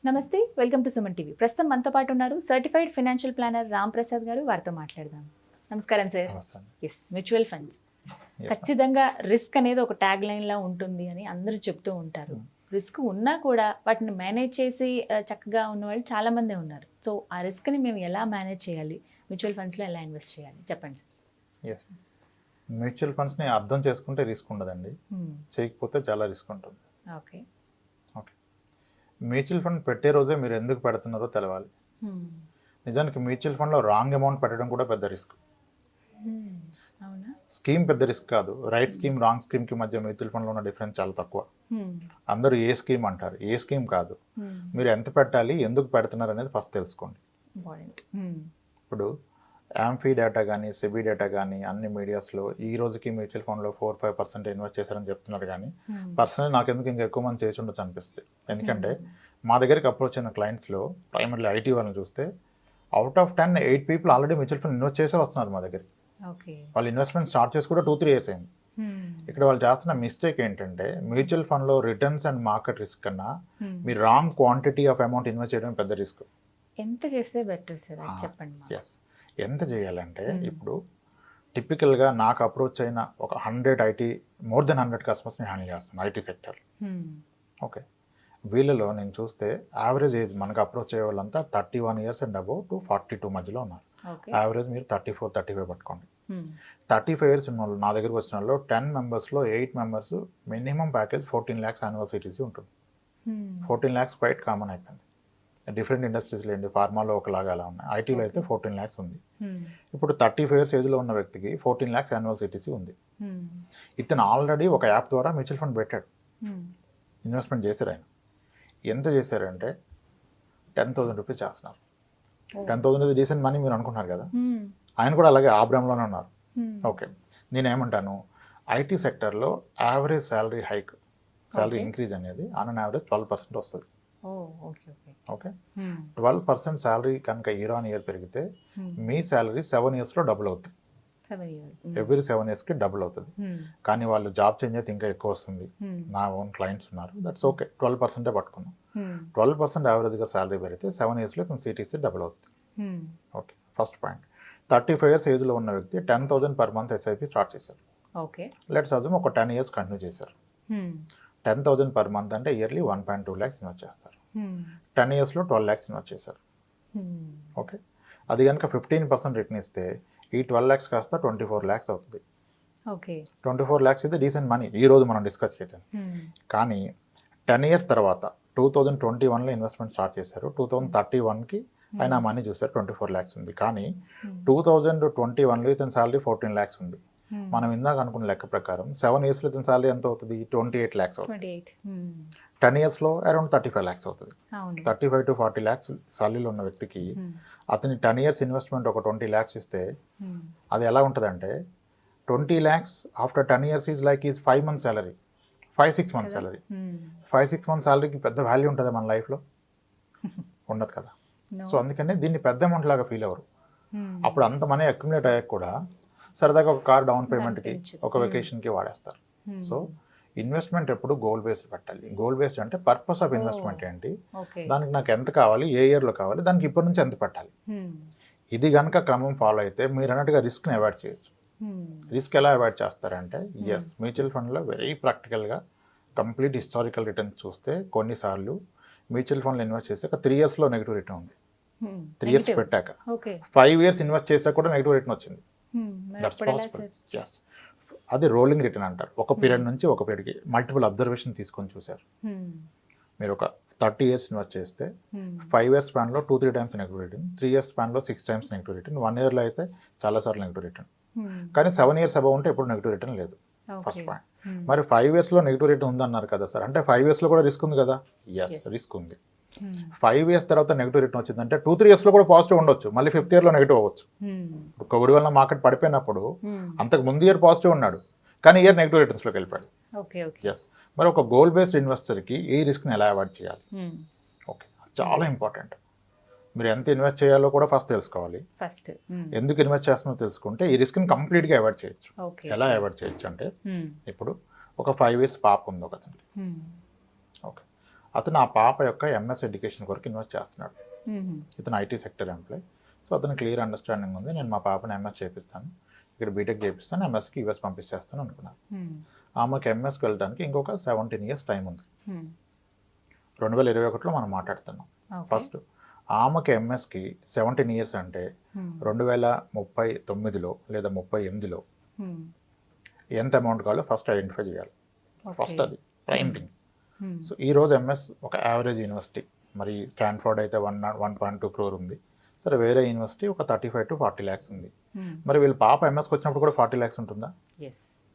నమస్తే, welcome to Suman TV. ప్రస్తుతం మనతో పాటు ఉన్నారు సర్టిఫైడ్ ఫైనాన్షియల్ ప్లానర్ ప్రసాద్ గారు. వారితో మాట్లాడదాం. నమస్కారం సార్. ఎస్, మ్యూచువల్ ఫండ్స్ ఖచ్చితంగా రిస్క్ అనేది ఒక ట్యాగ్ లైన్ లా ఉంటుంది అని అందరూ చెప్తూ ఉంటారు. రిస్క్ ఉన్నా కూడా వాటిని మేనేజ్ చేసి చక్కగా ఉన్న వాళ్ళు చాలా మందే ఉన్నారు. సో ఆ రిస్క్ని మేము ఎలా మేనేజ్ చేయాలి, మ్యూచువల్ ఫండ్స్లో ఎలా ఇన్వెస్ట్ చేయాలి చెప్పండి సార్. మ్యూచువల్ ఫండ్స్ని అర్థం చేసుకుంటే రిస్క్ ఉండదండి, చేయకపోతే చాలా రిస్క్ ఉంటుంది. ఓకే ఓకే మ్యూచువల్ ఫండ్ పెట్టే రోజే మీరు ఎందుకు పెడుతున్నారో తెలవాలి. నిజానికి మ్యూచువల్ ఫండ్లో రాంగ్ అమౌంట్ పెట్టడం కూడా పెద్ద రిస్క్. స్కీమ్ పెద్ద రిస్క్ కాదు, రైట్ స్కీమ్ రాంగ్ స్కీమ్కి మధ్య మ్యూచువల్ ఫండ్లో ఉన్న డిఫరెన్స్ చాలా తక్కువ. అందరూ ఏ స్కీమ్ అంటారు, ఏ స్కీమ్ కాదు. మీరు ఎంత పెట్టాలి, ఎందుకు పెడుతున్నారు అనేది ఫస్ట్ తెలుసుకోండి. ఇప్పుడు యాంఫీ డేటా కానీ సెబీ డేటా కానీ అన్ని మీడియాస్లో ఈ రోజుకి మ్యూచువల్ ఫండ్లో 4-5% ఇన్వెస్ట్ చేశారని చెప్తున్నారు. కానీ పర్సనల్ నాకు ఎందుకు ఇంకా ఎక్కువ మంది చేసి ఉండొచ్చు అనిపిస్తుంది. ఎందుకంటే మా దగ్గరికి అప్రోచ్ అయిన క్లయింట్స్లో ప్రైమర్లీ ఐటీ వాళ్ళని చూస్తే out of 10 8 people already mutual fund invest చేసే వస్తున్నారు మా దగ్గరికి. వాళ్ళు ఇన్వెస్ట్మెంట్ స్టార్ట్ చేసి కూడా 2-3 ఇయర్స్ అయింది. ఇక్కడ వాళ్ళు చేస్తున్న మిస్టేక్ ఏంటంటే మ్యూచువల్ ఫండ్లో రిటర్న్స్ అండ్ మార్కెట్ రిస్క్ కన్నా మీరు wrong quantity of amount invest చేయడం పెద్ద రిస్క్. ఎంత చేస్తే బెటర్ సార్ చెప్పండి. ఎస్, ఎంత చేయాలంటే ఇప్పుడు టిపికల్గా నాకు అప్రోచ్ అయిన ఒక 100 మోర్ దెన్ 100 కస్టమర్స్ నేను హ్యాండిల్ చేస్తాను ఐటీ సెక్టర్. ఓకే, వీళ్ళలో నేను చూస్తే యావరేజ్ ఏజ్ మనకు అప్రోచ్ అయ్యే వాళ్ళంతా 31 years అండ్ అబౌవ్ టు 42 మధ్యలో ఉన్నారు. యావరేజ్ మీరు 34-35 పట్టుకోండి. 35 years ఉన్న వాళ్ళు నా దగ్గరకు వచ్చిన వాళ్ళు 10 మెంబర్స్లో 8 members minimum package 14 lakhs annual CTC ఉంటుంది. 14 lakhs క్వైట్ కామన్ అయిపోయింది. డిఫరెంట్ ఇండస్ట్రీస్లో ఏంటి, ఫార్మాలో ఒకలాగా అలా ఉన్నాయి, ఐటీలో అయితే 14 lakhs ఉంది. ఇప్పుడు 35 years ఏజ్లో ఉన్న వ్యక్తికి 14 lakhs యాన్యువల్ సిటీసీ ఉంది. ఇతను ఆల్రెడీ ఒక యాప్ ద్వారా మ్యూచువల్ ఫండ్ పెట్టాడు, ఇన్వెస్ట్మెంట్ చేశారు. ఆయన ఎంత చేశారంటే 10,000 రూపీస్ చేస్తున్నారు. 10,000 ఇది డీసెంట్ మనీ మీరు అనుకుంటున్నారు కదా, ఆయన కూడా అలాగే ఆబ్రామ్లోనే ఉన్నారు. ఓకే, నేనేమంటాను, ఐటీ సెక్టర్లో average salary hike, salary increase అనేది ఆన్ అన్ యావరేజ్ 12% వస్తుంది. ఓకే, 12% శాలరీ కనుక ఇయర్ ఆన్ ఇయర్ పెరిగితే మీ శాలరీ 7 yearsలో డబుల్ అవుతుంది. ఎవ్రీ 7 yearsకి డబుల్ అవుతుంది. కానీ వాళ్ళు జాబ్ చేంజ్ అయితే ఇంకా ఎక్కువ వస్తుంది. నా ఓన్ క్లయింట్స్ ఉన్నారు, దట్స్ ఓకే, 12% పట్టుకున్నాం. 12% యావరేజ్గా శాలరీ పెరిగితే 7 yearsలో సిటీసీ డబుల్ అవుతుంది. Okay, first point. 35 years ఏజ్లో ఉన్న వ్యక్తి 10,000 per month ఎస్ఐపి స్టార్ట్ చేశారు. ఓకే, లెట్స్ అజ్యూమ్ ఒక 10 years కంటిన్యూ చేశారు. 10,000 per month అంటే ఇయర్లీ 1.2 lakhs ఇన్వెస్ట్ చేస్తారు. 10 yearsలో 12 lakhs ఇన్వెస్ట్ చేశారు. ఓకే, అది కనుక 15% రిటర్న్ ఇస్తే ఈ 12 lakhs కాస్త 24 lakhs అవుతుంది. ఓకే, 24 lakhs అయితే డీసెంట్ మనీ ఈ రోజు మనం డిస్కస్ చేద్దాం. కానీ 10 years తర్వాత 2021లో ఇన్వెస్ట్మెంట్ స్టార్ట్ చేశారు. 2031కి ఆయన మనీ చూసారు, 24 lakhs ఉంది. కానీ 2021లో ఇతని శాలరీ 14 lakhs ఉంది. మనం ఇందాక అనుకున్న లెక్క ప్రకారం 7 yearsలో ఇతని శాలరీ ఎంత అవుతుంది, 28 lakhs అవుతుంది. 10 yearsలో అరౌండ్ 35 lakhs అవుతుంది. 35-40 lakhs శాలరీలో ఉన్న వ్యక్తికి అతని 10 years ఇన్వెస్ట్మెంట్ ఒక 20 lakhs ఇస్తే అది ఎలా ఉంటుందంటే 20 lakhs after 10 years is like is 5 months salary, 5-6 months salary. 5-6 months శాలరీకి పెద్ద వాల్యూ ఉంటుంది మన లైఫ్లో? ఉండదు కదా. సో అందుకనే దీన్ని పెద్ద అమౌంట్ లాగా ఫీల్ అవ్వరు. అప్పుడు అంత మనీ అక్యుములేట్ అయ్యాక కూడా సరదాగా ఒక కార్ డౌన్ పేమెంట్కి, ఒక వెకేషన్కి వాడేస్తారు. సో ఇన్వెస్ట్మెంట్ ఎప్పుడు గోల్ బేస్డ్ పెట్టాలి. గోల్ బేస్డ్ అంటే పర్పస్ ఆఫ్ ఇన్వెస్ట్మెంట్ ఏంటి, దానికి నాకు ఎంత కావాలి, ఏ ఇయర్లో కావాలి, దానికి ఇప్పటి నుంచి ఎంత పెట్టాలి, ఇది కనుక క్రమం ఫాలో అయితే మీరు అన్నట్టుగా రిస్క్ని అవాయిడ్ చేయొచ్చు. రిస్క్ ఎలా అవాయిడ్ చేస్తారంటే ఎస్, మ్యూచువల్ ఫండ్లో వెరీ ప్రాక్టికల్గా కంప్లీట్ హిస్టారికల్ రిటర్న్ చూస్తే కొన్నిసార్లు మ్యూచువల్ ఫండ్లో ఇన్వెస్ట్ చేసాక 3 yearsలో నెగిటివ్ రిటర్న్ ఉంది. 3 years పెట్టాక 5 years ఇన్వెస్ట్ చేసాక కూడా నెగిటివ్ రిటర్న్ వచ్చింది. That's possible. ఎస్, అది రోలింగ్ రిటర్న్ అంటారు. ఒక పీరియడ్ నుంచి ఒక పీరియడ్కి మల్టిపుల్ అబ్జర్వేషన్ తీసుకొని చూశారు. మీరు ఒక 30 years ఇన్వెస్ట్ చేస్తే 5 years స్పాన్లో 2-3 times negative return, 3 years స్పాన్లో 6 times negative return, 1 yearలో అయితే చాలాసార్లు నెగిటివ్ రిటర్న్. కానీ 7 years అబౌవ్ ఉంటే ఎప్పుడు నెగిటివ్ రిటర్న్ లేదు. First point. మరి 5 yearsలో నెగిటివ్ రిటర్న్ ఉందన్నారు కదా సార్, అంటే 5 yearsలో కూడా రిస్క్ ఉంది కదా? ఎస్, రిస్క్ ఉంది. 5 years తర్వాత నెగిటివ్ రిటర్న్ వచ్చిందంటే 2-3 yearsలో కూడా పాజిటివ్ ఉండొచ్చు, మళ్ళీ 5th yearలో నెగిటివ్ అవ్వచ్చు. కోవిడ్ వల్ల మార్కెట్ పడిపోయినప్పుడు అంతకు ముందు ఇయర్ పాజిటివ్ ఉన్నాడు, కానీ ఇయర్ నెగిటివ్ రిటర్న్స్లోకి వెళ్ళిపోయాడు. ఎస్, మరి ఒక గోల్ బేస్డ్ ఇన్వెస్టర్కి ఈ రిస్క్ని ఎలా అవాయిడ్ చేయాలి? ఓకే, చాలా ఇంపార్టెంట్. మీరు ఎంత ఇన్వెస్ట్ చేయాలో కూడా ఫస్ట్ తెలుసుకోవాలి. ఎందుకు ఇన్వెస్ట్ చేస్తున్నారో తెలుసుకుంటే ఈ రిస్క్ని కంప్లీట్గా అవాయిడ్ చేయొచ్చు. ఎలా అవాయిడ్ చేయొచ్చు అంటే ఇప్పుడు ఒక 5 years పాప ఉంది ఒక అతనికి. ఓకే, అతను ఆ పాప యొక్క ఎంఎస్ ఎడ్యుకేషన్ కొరకు ఇన్వెస్ట్ చేస్తున్నాడు. ఇతను ఐటీ సెక్టర్ ఎంప్లాయ్. సో అతను క్లియర్ అండర్స్టాండింగ్ ఉంది, నేను మా పాపని ఎంఎస్ చేపిస్తాను, ఇక్కడ బీటెక్ చేపిస్తాను, ఎంఎస్కి యూఎస్ పంపిస్తేస్తాను అనుకున్నాను. ఆమెకి ఎంఎస్కి వెళ్ళడానికి ఇంకొక 17 years టైం ఉంది. 2021లో మనం మాట్లాడుతున్నాం. ఫస్ట్ ఆమెకి ఎంఎస్కి 17 years అంటే 2039లో లేదా 38లో ఎంత అమౌంట్ కావాలో ఫస్ట్ ఐడెంటిఫై చేయాలి. ఫస్ట్ అది ప్రైమ్ థింగ్. సో ఈరోజు ఎంఎస్ ఒక యావరేజ్ యూనివర్సిటీ, మరి స్టాన్ఫోర్డ్ అయితే 1.2 crore ఉంది. సరే, వేరే యూనివర్సిటీ ఒక 35 to 40 lakhs ఉంది. మరి వీళ్ళ పాప ఎంఎస్కి వచ్చినప్పుడు కూడా 40 lakhs ఉంటుందా?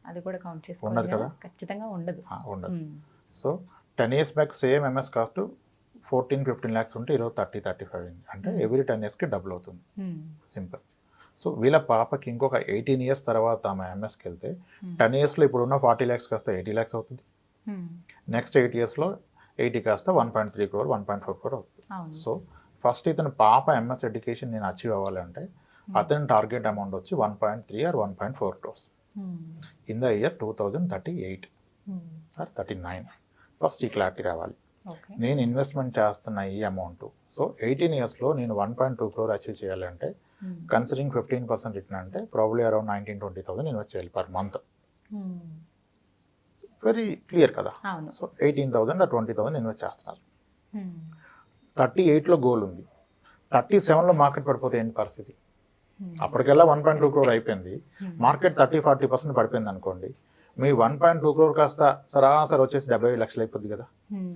అది కూడా కౌంట్ చేసుకోవాలి. ఉండదు కదా, ఖచ్చితంగా ఉండదు. ఉండదు. So 10 years back same MS cost 14-15 lakhs ఉంటే ఈరోజు 30-35 అయింది. అంటే ఎవ్రీ 10 yearsకి డబుల్ అవుతుంది. సింపుల్. సో వీళ్ళ పాపకి ఇంకొక 18 years తర్వాత ఆమె ఎంఎస్కి వెళ్తే 10 yearsలో ఇప్పుడున్న 40 lakhs కాస్త 80 lakhs అవుతుంది. నెక్స్ట్ 8 yearsలో 80 కాస్త 1.3 crore 1.4 crore అవుతుంది. సో ఫస్ట్ ఇతను పాప ఎంఎస్ ఎడ్యుకేషన్ నేను అచీవ్ అవ్వాలంటే అతని టార్గెట్ అమౌంట్ వచ్చి 1.3 or 1.4 crores in the year 2038 or 39. First ఈ క్లారిటీ రావాలి. నేను ఇన్వెస్ట్మెంట్ చేస్తున్న ఈ అమౌంట్, సో 18 yearsలో నేను 1.2 crore అచీవ్ చేయాలంటే కన్సిడరింగ్ 15% రిటర్న్ అంటే ప్రాబ్లీ అరౌండ్ 19,000-20,000 ఇన్వెస్ట్ చేయాలి పర్ మంత్. వెరీ క్లియర్ కదా. సో 18,000 or 20,000 ఇన్వెస్ట్ చేస్తున్నారు. 38లో గోల్ ఉంది, 37లో మార్కెట్ పడిపోతే ఏంటి పరిస్థితి? అప్పటికెల్లా 1.2 crore అయిపోయింది, మార్కెట్ 30-40% పడిపోయింది అనుకోండి, మీ 1.2 crore కాస్త సరాసరి వచ్చేసి 75 lakhs అయిపోద్ది కదా,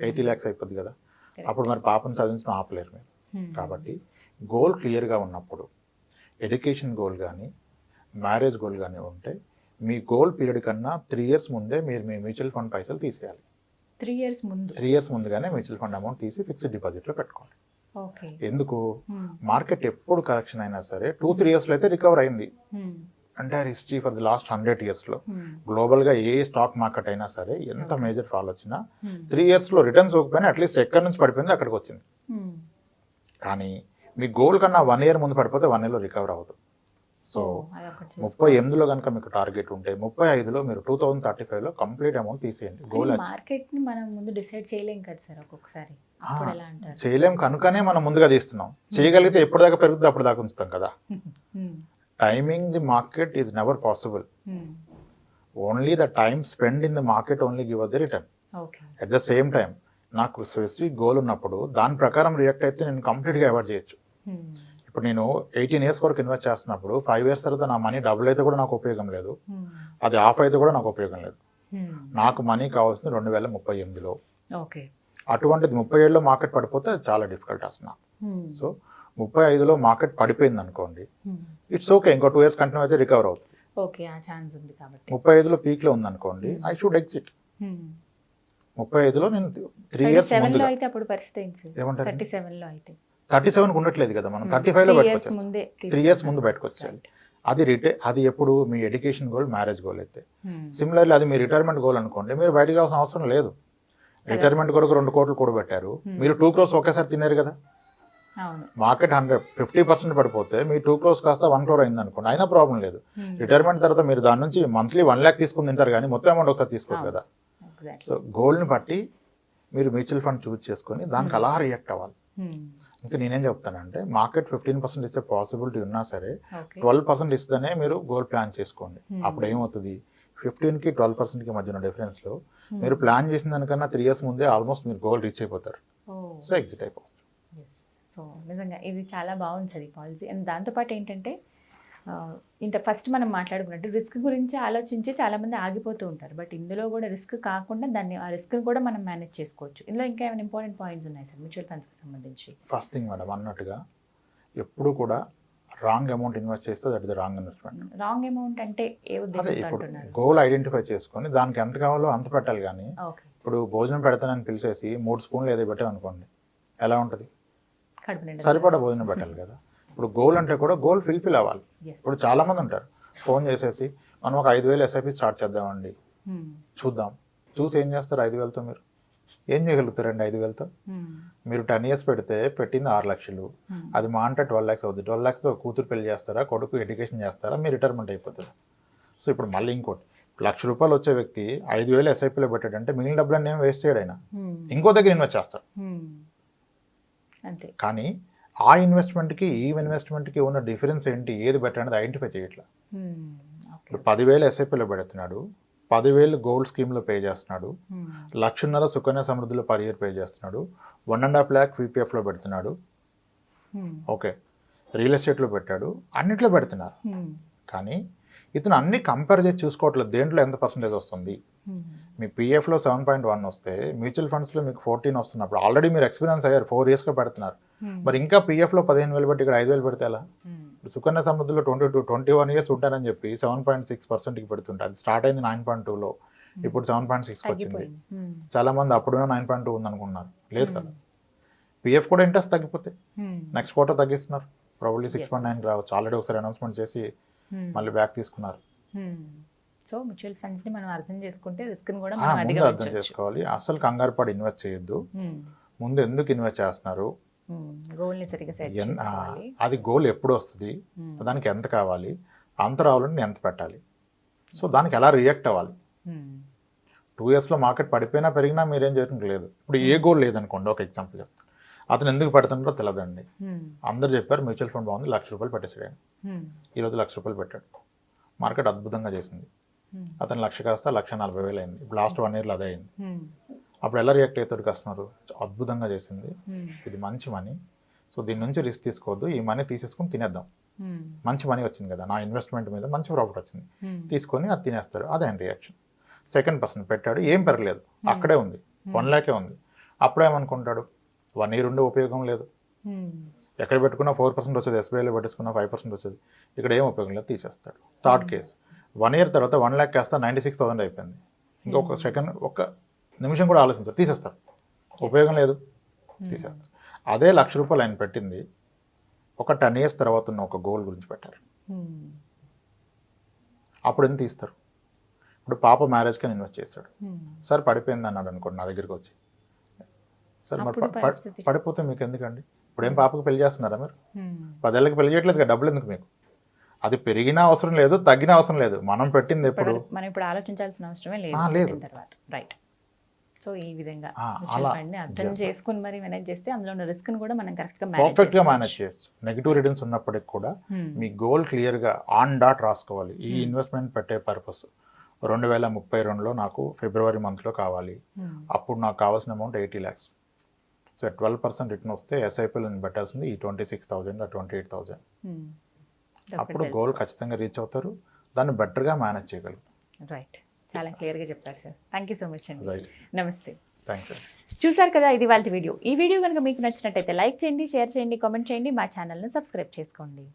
80 lakhs అయిపోద్ది కదా. అప్పుడు మరి పాపను చదివించడం ఆపలేరు మీరు. కాబట్టి గోల్ క్లియర్గా ఉన్నప్పుడు, ఎడ్యుకేషన్ గోల్ కానీ మ్యారేజ్ గోల్ కానీ ఉంటే మీ గోల్ పీరియడ్ కన్నా 3 years ముందే మీరు మీ మ్యూచువల్ ఫండ్ పైసలు తీసేయాలి. 3 years ముందుగానే మ్యూచువల్ ఫండ్ అమౌంట్ తీసి ఫిక్స్డ్ డిపాజిట్లో పెట్టుకోండి. ఎందుకు? మార్కెట్ ఎప్పుడు కరెక్షన్ అయినా సరే 2-3 yearsలో అయితే రికవర్ అయింది. Entire history for the last 100 yearsలో గ్లోబల్గా ఏ స్టాక్ మార్కెట్ అయినా సరే ఎంత మేజర్ ఫాల్ వచ్చినా 3 yearsలో రిటర్న్స్ ఇవ్వకపోయినా అట్లీస్ట్ ఎక్కడి నుంచి పడిపోయిందో అక్కడికి వచ్చింది. కానీ మీ గోల్ కన్నా 1 year ముందు పడిపోతే 1 yearలో రికవర్ అవ్వదు. సో 38లో కనుక మీకు టార్గెట్ ఉంటే 35లో మీరు 2035లో కంప్లీట్ అమౌంట్ తీసేయండి. గోల్ మార్కెట్ని మనం ముందు డిసైడ్ చేయలేం కదా సార్, ఒక్కొక్కసారి చేయలేం కనుకనే మనం ముందుగా తీస్తున్నాం. చేయగలిగితే ఎప్పుడు దాకా పెరుగుతుంది అప్పుడు దాకా ఉంచుతాం కదా. Timing the market is never possible. Only the time spend in the market only give us the return. At the same time నాకు స్పెసిఫిక్ గోల్ ఉన్నప్పుడు దాని ప్రకారం రియాక్ట్ అయితే నేను కంప్లీట్గా అవాయిడ్ చేయొచ్చు. ఇప్పుడు నేను 18 years వరకు ఇన్వెస్ట్ చేస్తున్నప్పుడు 5 years తర్వాత నా మనీ డబుల్ అయితే కూడా నాకు ఉపయోగం లేదు, అది ఆఫ్ అయితే కూడా నాకు ఉపయోగం లేదు. నాకు మనీ కావాల్సింది 2038లో. అటువంటిది 37లో మార్కెట్ పడిపోతే అది చాలా డిఫికల్ట్ అసలు. సో 35లో మార్కెట్ పడిపోయింది అనుకోండి, ఇట్స్ ఓకే, ఇంకో 2 years కంటిన్యూ అయితే రికవర్ అవుతుంది. 35లో పీక్లో ఉంది అనుకోండి, ఐ షుడ్ ఎగ్జిట్. 35లో నేను 3 years ముందు ఏమంటారు 37కి ఉండట్లేదు కదా, మనం 35లో బయటకు వచ్చేస్తాం. 3 years ముందు బయటకు వచ్చేయాలి. అది ఎప్పుడు మీ ఎడ్యుకేషన్ గోల్, మ్యారేజ్ గోల్ అయితే. సిమిలర్లీ అది మీ రిటైర్మెంట్ గోల్ అనుకోండి, మీరు బయటకు రావాల్సిన అవసరం లేదు. రిటైర్మెంట్ కొరకు 2 crore కూడబెట్టారు, మీరు 2 crores ఒకేసారి తిన్నారు కదా. మార్కెట్ 50% పడిపోతే మీ 2 crores కాస్త 1 crore అయింది అనుకోండి, అయినా ప్రాబ్లం లేదు. రిటైర్మెంట్ తర్వాత మీరు దాని నుంచి మంత్లీ 1 lakh తీసుకుని తింటారు కానీ మొత్తం అమౌంట్ ఒకసారి తీసుకోరు కదా. సో గోల్ని బట్టి మీరు మ్యూచువల్ ఫండ్ చూజ్ చేసుకొని దానికి అలా రియాక్ట్ అవ్వాలి. ఇంకా నేనేం చెప్తానంటే, మార్కెట్ 15% ఇస్తే పాసిబిలిటీ ఉన్నా సరే 12% ఇస్తేనే మీరు గోల్ ప్లాన్ చేసుకోండి. అప్పుడు ఏమవుతుంది, 15కి 12%కి మధ్య ఉన్న డిఫరెన్స్లో మీరు ప్లాన్ చేసిన దానికన్నా 3 years ముందే ఆల్మోస్ట్ మీరు గోల్ రీచ్ అయిపోతారు. సో ఎగ్జిట్ అయిపోతుంది. సో నిజంగా ఇది చాలా బాగుంది సార్ ఈ పాలసీ. అండ్ దాంతోపాటు ఏంటంటే, ఇంత ఫస్ట్ మనం మాట్లాడుకున్నట్టు రిస్క్ గురించి ఆలోచించి చాలామంది ఆగిపోతూ ఉంటారు. బట్ ఇందులో కూడా రిస్క్ కాకుండా ఆ రిస్క్ని కూడా మనం మేనేజ్ చేసుకోవచ్చు. ఇందులో ఇంకా ఏమైనా ఇంపార్టెంట్ పాయింట్స్ ఉన్నాయి సార్ మ్యూచువల్ ఫండ్స్కి సంబంధించి? ఫస్ట్ థింగ్ మేడం అన్నట్టుగా ఎప్పుడు కూడా రాంగ్ అమౌంట్ ఇన్వెస్ట్ చేస్తే that is the wrong investment. Wrong amount అంటే ఏ ఉద్దేశంతో అంటున్నారు? గోల్ ఐడెంటిఫై చేసుకొని దానికి ఎంత కావాలో అంత పెట్టాలి. కానీ ఇప్పుడు భోజనం పెడతానని పిలిచేసి 3 spoons ఏదో పెట్టామనుకోండి, ఎలా ఉంటుంది? సరిపడా భోజనం పెట్టాలి కదా. ఇప్పుడు గోల్ అంటే కూడా గోల్ ఫిల్ అవ్వాలి. ఇప్పుడు చాలా మంది ఉంటారు ఫోన్ చేసేసి మనం ఒక 5,000 SIP స్టార్ట్ చేద్దామండి, చూద్దాం. చూసి ఏం చేస్తారు? 5,000తో మీరు ఏం చేయగలుగుతారండి? 5,000తో మీరు 10 years పెడితే పెట్టింది 6 lakhs, అది మా అంటే 12 lakhs అవుతుంది. 12 lakhsతో కూతురు పెళ్లి చేస్తారా, కొడుకు ఎడ్యుకేషన్ చేస్తారా, మీ రిటైర్మెంట్ అయిపోతుంది. సో ఇప్పుడు మళ్ళీ ఇంకోటి, ₹1,00,000 వచ్చే వ్యక్తి 5,000 SIPలో పెట్టాడంటే మిగిలిన డబ్బులన్నీ ఏం వేస్ట్ చేయడు ఆయన. ఇంకో దగ్గర ఇన్వెస్ట్ చేస్తాడు. అంతే. కానీ ఆ ఇన్వెస్ట్మెంట్కి ఈ ఇన్వెస్ట్మెంట్కి ఉన్న డిఫరెన్స్ ఏంటి, ఏది బెటర్ అనేది ఐడెంటిఫై చేయట్లా. ఇప్పుడు 10,000 ఎస్ఐపిలో పెడుతున్నాడు, 10,000 గోల్డ్ స్కీమ్లో పే చేస్తున్నాడు, 1,50,000 సుకన్య సమృద్ధిలో పర్ ఇయర్ పే చేస్తున్నాడు, 1.5 lakh పీపీఎఫ్లో పెడుతున్నాడు, ఓకే, రియల్ ఎస్టేట్లో పెట్టాడు, అన్నిట్లో పెడుతున్నారు. కానీ ఇతను అన్ని కంపేర్ చేసి చూసుకోవట్లేదు దేంట్లో ఎంత పర్సెంటేజ్ వస్తుంది. మీ పీఎఫ్లో 7.1 వస్తే మ్యూచువల్ ఫండ్స్లో మీకు 14 వస్తున్నప్పుడు ఆల్రెడీ మీరు ఎక్స్పీరియన్స్ అయ్యారు, 4 yearsగా పెడుతున్నారు. మరి ఇంకా పీఎఫ్లో 15,000 పెట్టి ఇక్కడ 5,000 పెడితే ఎలా? సుకన్య సమృద్ధిలో 21 years ఉంటానని చెప్పి 7.6%కి పెడుతుంటే అది స్టార్ట్ అయింది 9.2లో, ఇప్పుడు 7.6కి వచ్చింది. చాలామంది అప్పుడున్న 9.2 ఉందనుకున్నారు, లేదు కదా. పీఎఫ్ కూడా ఇంట్రెస్ట్ తగ్గిపోతే నెక్స్ట్ క్వార్టర్ తగ్గిస్తున్నారు, ప్రాబబ్లీ 6.9 రావచ్చు. ఆల్రెడీ ఒకసారి అనౌన్స్మెంట్ చేసి మళ్ళీ బ్యాక్ తీసుకున్నారు. సో మ్యూచువల్ ఫండ్స్ ని మనం అర్థం చేసుకుంటే రిస్క్ ని కూడా ముందు అర్థం చేసుకోవాలి. అసలు కంగారు పడి ఇన్వెస్ట్ చేయొద్దు. ముందు ఎందుకు ఇన్వెస్ట్ చేస్తున్నారు, గోల్ ని సరిగ్గా సెట్ చేసుకోవాలి. అది గోల్ ఎప్పుడు వస్తుంది, దానికి ఎంత కావాలి, అంత రావాలని ఎంత పెట్టాలి, సో దానికి ఎలా రియాక్ట్ అవ్వాలి. 2 yearsలో మార్కెట్ పడిపోయినా పెరిగినా మీరేం చేయడం లేదు. ఇప్పుడు ఏ గోల్ లేదనుకోండి, ఒక ఎగ్జాంపుల్ చెప్తాను. అతను ఎందుకు పెడుతున్నారో తెలియదండి. అందరు చెప్పారు మ్యూచువల్ ఫండ్ బాగుంది, ₹1,00,000 పెట్టేసాడు ఆయన. ఈరోజు ₹1,00,000 పెట్టాడు, మార్కెట్ అద్భుతంగా చేసింది. అతను 1,00,000 కాస్త 1,40,000 అయింది. ఇప్పుడు లాస్ట్ 1 yearలో అదే అయింది. అప్పుడు ఎలా రియాక్ట్ అవుతాడు కస్టమర్, అద్భుతంగా చేసింది, ఇది మంచి మనీ, సో దీని నుంచి రిస్క్ తీసుకోవద్దు, ఈ మనీ తీసేసుకుని తినేద్దాం, మంచి మనీ వచ్చింది కదా, నా ఇన్వెస్ట్మెంట్ మీద మంచి ప్రాఫిట్ వచ్చింది, తీసుకొని అది తినేస్తాడు. అదే ఆయన రియాక్షన్. సెకండ్ పర్సన్ పెట్టాడు, ఏం పెరగలేదు, అక్కడే ఉంది, 1 lakh ఉంది. అప్పుడేమనుకుంటాడు, 1 year ఉండే ఉపయోగం లేదు, ఎక్కడ పెట్టుకున్నా 4% వచ్చేది, ఎస్బీఐలో పెట్టేసుకున్నా 5% వచ్చేది, ఇక్కడ ఏం ఉపయోగం లేదు, తీసేస్తాడు. థర్డ్ కేసు, 1 year తర్వాత 1 lakh కాస్త 96,000 అయిపోయింది. ఇంకొక సెకండ్, ఒక్క నిమిషం కూడా ఆలోచించారు, తీసేస్తారు, ఉపయోగం లేదు, తీసేస్తారు. అదే ₹1,00,000 ఆయన పెట్టింది ఒక 10 years తర్వాత ఉన్న ఒక గోల్ గురించి పెట్టారు. అప్పుడు ఎంత తీస్తారు? ఇప్పుడు పాప మ్యారేజ్కి అని ఇన్వెస్ట్ చేశాడు, సార్ పడిపోయింది అన్నాడు అనుకోండి నా దగ్గరికి వచ్చి, సార్ మరి పడిపోతే మీకు ఎందుకండి, ఇప్పుడు ఏం పాపకి పెళ్లి చేస్తున్నారా మీరు? 10 ఏళ్ళకి పెళ్లి చేయట్లేదు కదా, డబ్బులు ఎందుకు మీకు? అది పెరిగినా అవసరం లేదు, తగ్గినా అవసరం లేదు, మనం పెట్టింది ఎప్పుడు మనం ఇప్పుడు ఆలోచించాల్సిన అవసరమే లేదు తర్వాత. రైట్. సో ఈ విధంగా అర్థం చేసుకుని మరి మేనేజ్ చేస్తే అందులో ఉన్న రిస్క్ ని కూడా మనం పర్ఫెక్ట్గా మేనేజ్ చేయొచ్చు. నెగిటివ్ రిటర్న్స్ ఉన్నప్పటికి కూడా మీ గోల్ క్లియర్గా ఆన్ డాట్ రాసుకోవాలి. ఈ ఇన్వెస్ట్మెంట్ పెట్టే పర్పస్ 2032లో నాకు ఫిబ్రవరి మంత్లో కావాలి, అప్పుడు నాకు కావాల్సిన అమౌంట్ 80 lakhs. సో 12% రిటర్న్ వస్తే ఎస్ఐపిలో పెట్టాల్సింది ఈ 26,000 28,000. అప్పుడు గోల్ ఖచ్చితంగా రీచ్ అవుతారు, దాన్ని బెటర్గా మేనేజ్ చేయగలుగుతారు. రైట్, చాలా క్లియర్గా చెప్పారు sir. Thank you so much అండి. నమస్తే. థ్యాంక్స్. చూసారు కదా, ఇది వాళ్ళ వీడియో. ఈ వీడియో కనుక మీకు నచ్చినట్టయితే లైక్ చేయండి, షేర్ చేయండి, కామెంట్ చేయండి, మా ఛానల్ని సబ్స్క్రైబ్ చేసుకోండి.